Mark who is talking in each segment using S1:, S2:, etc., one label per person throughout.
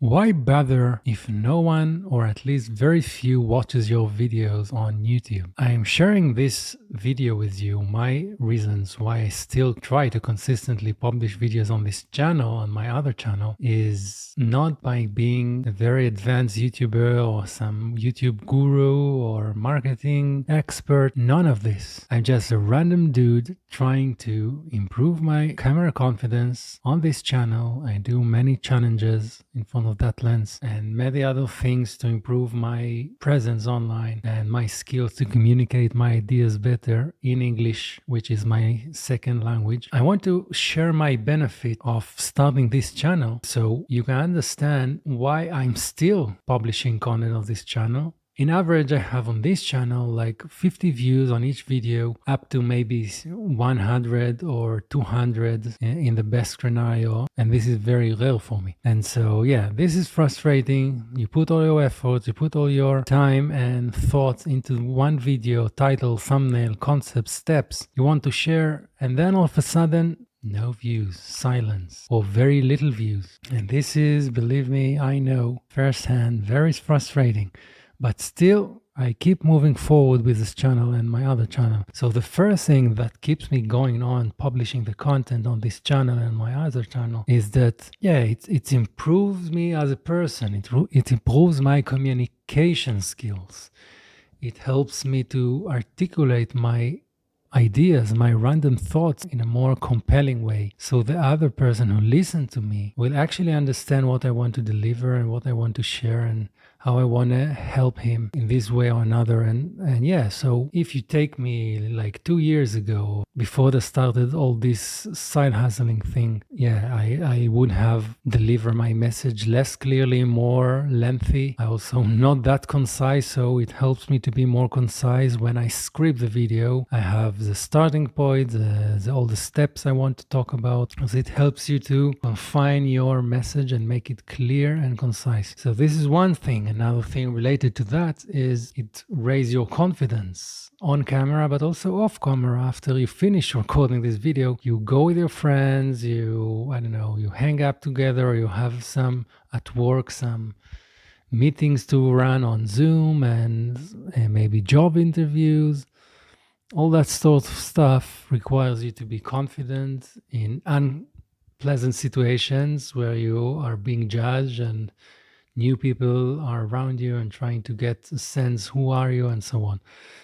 S1: Why bother if no one, or at least very few, watches your videos on YouTube? I am sharing this video with you, my reasons why I still try to consistently publish videos on this channel. On my other channel is not by being a very advanced YouTuber or some YouTube guru or marketing expert. None of this. I'm just a random dude trying to improve my camera confidence on this channel. I do many challenges in front of that lens and many other things to improve my presence online and my skills to communicate my ideas better in English, which is my second language. I want to share my benefit of starting this channel so you can understand why I'm still publishing content on this channel. In average, I have on this channel like 50 views on each video, up to maybe 100 or 200 in the best scenario. And this is very rare for me. And so, yeah, this is frustrating. You put all your efforts, you put all your time and thoughts into one video, title, thumbnail, concept, steps you want to share. And then all of a sudden, no views, silence, or very little views. And this is, believe me, I know firsthand, very frustrating. But still, I keep moving forward with this channel and my other channel. So the first thing that keeps me going on publishing the content on this channel and my other channel is that, yeah, it improves me as a person. It improves my communication skills. It helps me to articulate my ideas, my random thoughts in a more compelling way. So the other person who listens to me will actually understand what I want to deliver and what I want to share and how I want to help him in this way or another. And yeah, so if you take me like 2 years ago, before I started all this side hustling thing, yeah, I would have delivered my message less clearly, more lengthy. I also not that concise, so it helps me to be more concise. When I script the video, I have the starting point, all the steps I want to talk about, because it helps you to confine your message and make it clear and concise. So this is one thing. Another thing related to that is it raises your confidence on camera, but also off camera. After you finish recording this video, you go with your friends, you hang up together, or you have some at work, some meetings to run on Zoom and maybe job interviews. All that sort of stuff requires you to be confident in unpleasant situations where you are being judged and new people are around you and trying to get a sense who are you and so on.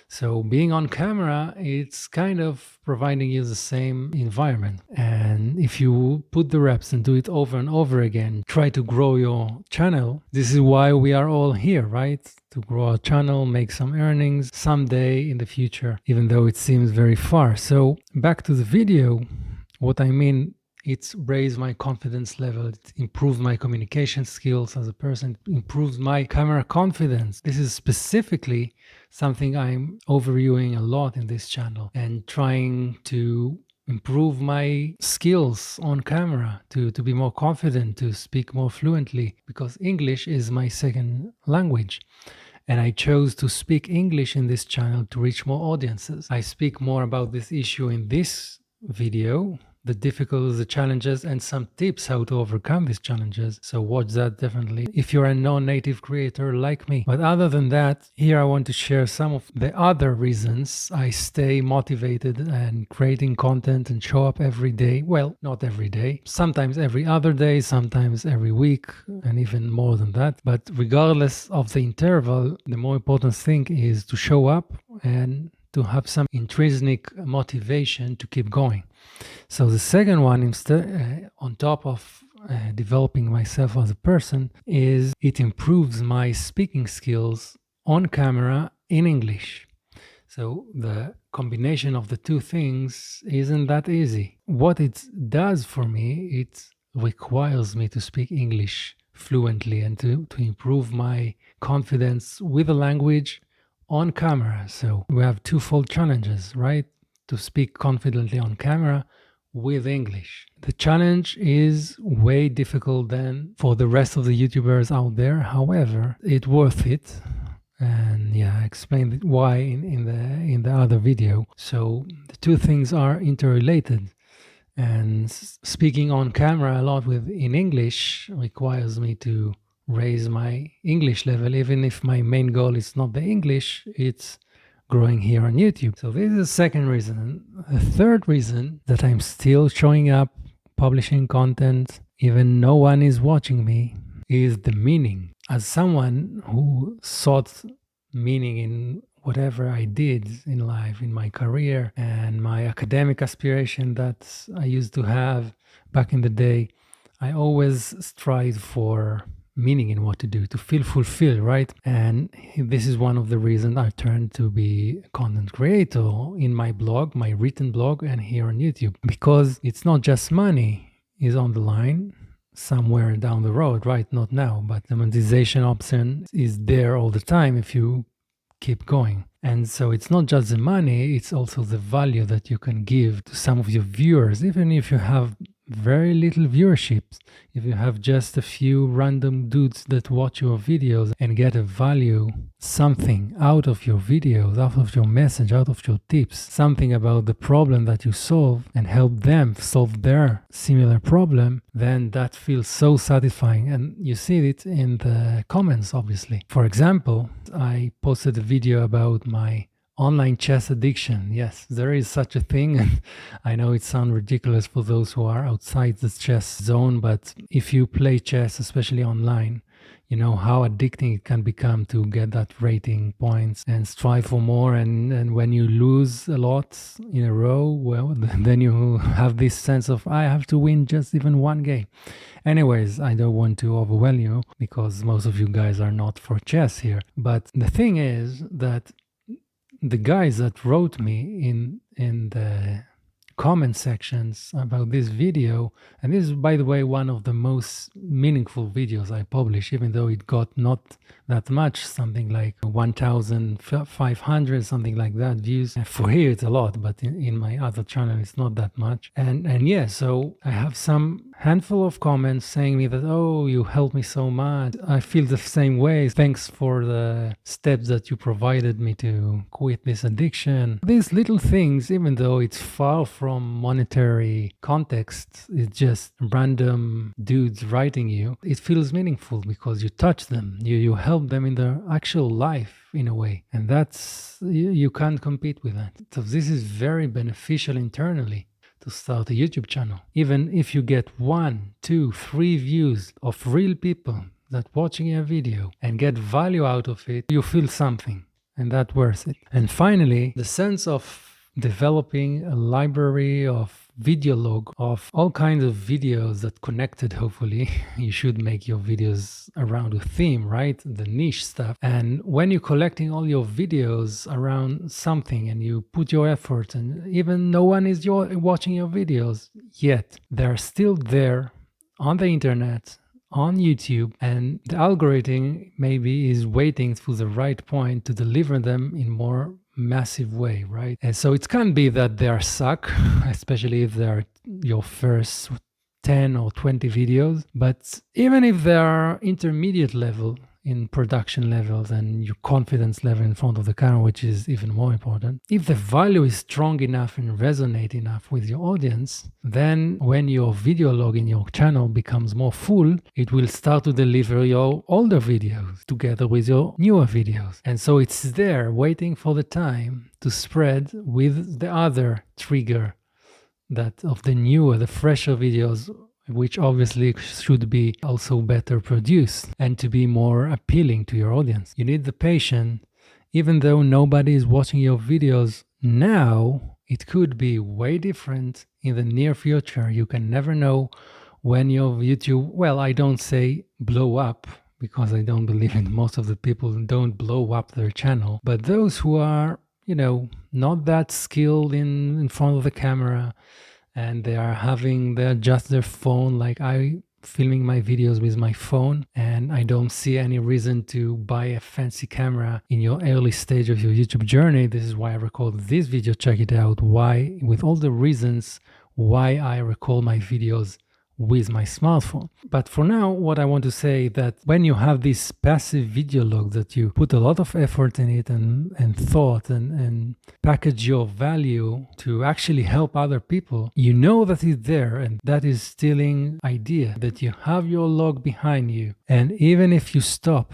S1: So being on camera, it's kind of providing you the same environment. And if you put the reps and do it over and over again, try to grow your channel. This is why we are all here, right? To grow our channel, make some earnings someday in the future, even though it seems very far. So back to the video, what I mean, it's raised my confidence level, it improves my communication skills as a person, it improves my camera confidence. This is specifically something I'm overviewing a lot in this channel and trying to improve my skills on camera to be more confident, to speak more fluently, because English is my second language. And I chose to speak English in this channel to reach more audiences. I speak more about this issue in this video, the difficulties, the challenges, and some tips how to overcome these challenges. So watch that definitely if you're a non-native creator like me. But other than that, here I want to share some of the other reasons I stay motivated and creating content and show up every day. Well, not every day, sometimes every other day, sometimes every week, and even more than that. But regardless of the interval, the more important thing is to show up and to have some intrinsic motivation to keep going. So the second one, on top of developing myself as a person, is it improves my speaking skills on camera in English. So the combination of the two things isn't that easy. What it does for me, it requires me to speak English fluently and to improve my confidence with the language on camera. So we have twofold challenges, right? To speak confidently on camera with English. The challenge is way difficult than for the rest of the YouTubers out there. However, it's worth it. And yeah, I explained why in the other video. So the two things are interrelated. And speaking on camera a lot in English requires me to raise my English level, even if my main goal is not the English, it's growing here on YouTube. So this is the second reason. The third reason that I'm still showing up, publishing content, even no one is watching me, is the meaning. As someone who sought meaning in whatever I did in life, in my career, and my academic aspiration that I used to have back in the day, I always strive for meaning in what to do, to feel fulfilled, right? And this is one of the reasons I turned to be a content creator in my blog, my written blog, and here on YouTube, because it's not just money is on the line somewhere down the road, right? Not now, but the monetization option is there all the time if you keep going. And so it's not just the money, it's also the value that you can give to some of your viewers, even if you have very little viewership. If you have just a few random dudes that watch your videos and get a value, something out of your videos, out of your message, out of your tips, something about the problem that you solve and help them solve their similar problem, then that feels so satisfying. And you see it in the comments, obviously. For example, I posted a video about my online chess addiction. Yes, there is such a thing. And I know it sounds ridiculous for those who are outside the chess zone, but if you play chess, especially online, you know how addicting it can become to get that rating points and strive for more. And when you lose a lot in a row, well, then you have this sense of, I have to win just even one game. Anyways, I don't want to overwhelm you because most of you guys are not for chess here. But the thing is that the guys that wrote me in the comment sections about this video, and this is, by the way, one of the most meaningful videos I publish, even though it got not that much, something like 1,500, something like that views. And for here it's a lot, but in my other channel it's not that much. And yeah, so I have some handful of comments saying me that, oh, you helped me so much, I feel the same way, thanks for the steps that you provided me to quit this addiction. These little things, even though it's far from monetary context, it's just random dudes writing you, it feels meaningful because you touch them, you help them in their actual life in a way, and that's, you can't compete with that. So this is very beneficial internally to start a YouTube channel. Even if you get 1, 2, 3 views of real people that watching your video and get value out of it, you feel something, and that's worth it. And finally, the sense of developing a library of video log of all kinds of videos that connected. Hopefully you should make your videos around a theme, right? The niche stuff. And when you're collecting all your videos around something and you put your effort, and even no one is watching your videos yet, they're still there on the internet, on YouTube, and the algorithm maybe is waiting for the right point to deliver them in more massive way, right? And so it can be that they are suck, especially if they're your first 10 or 20 videos. But even if they are intermediate level in production levels and your confidence level in front of the camera, which is even more important, if the value is strong enough and resonate enough with your audience, then when your video log in your channel becomes more full, it will start to deliver your older videos together with your newer videos. And so it's there waiting for the time to spread with the other trigger, that of the newer, the fresher videos, which obviously should be also better produced and to be more appealing to your audience. You need the patience. Even though nobody is watching your videos now, it could be way different in the near future. You can never know when your YouTube, well, I don't say blow up, because I don't believe in most of the people don't blow up their channel, but those who are, you know, not that skilled in front of the camera, and they adjust their phone, like I filming my videos with my phone, and I don't see any reason to buy a fancy camera in your early stage of your YouTube journey. This is why I recorded this video. Check it out, why, with all the reasons why I record my videos with my smartphone. But for now, what I want to say that when you have this passive video log that you put a lot of effort in it and thought and package your value to actually help other people, you know that it's there, and that is stealing idea that you have your log behind you. And even if you stop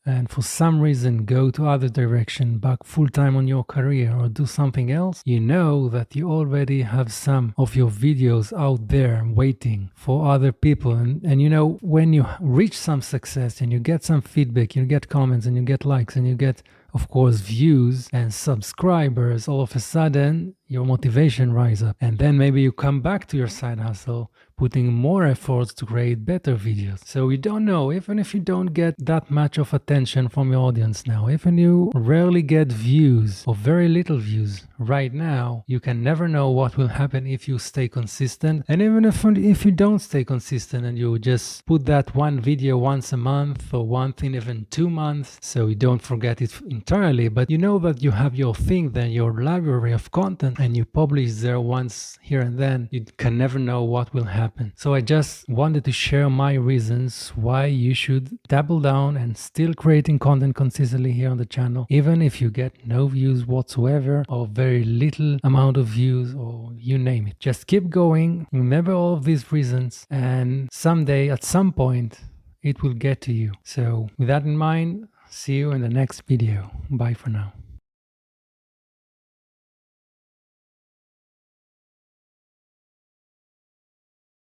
S1: and for some reason go to other direction, back full-time on your career or do something else, you know that you already have some of your videos out there waiting for other people. And you know, when you reach some success and you get some feedback, you get comments and you get likes and you get, of course, views and subscribers, all of a sudden your motivation rises up. And then maybe you come back to your side hustle, putting more efforts to create better videos. So you don't know, even if you don't get that much of attention from your audience now, even you rarely get views or very little views right now, you can never know what will happen if you stay consistent. And even if you don't stay consistent and you just put that one video once a month or one thing even 2 months, so you don't forget it entirely, but you know that you have your thing then, your library of content, and you publish there once here and then, you can never know what will happen. So I just wanted to share my reasons why you should double down and still creating content consistently here on the channel, even if you get no views whatsoever or very little amount of views or you name it. Just keep going, remember all of these reasons, and someday at some point it will get to you. So with that in mind, see you in the next video. Bye for now.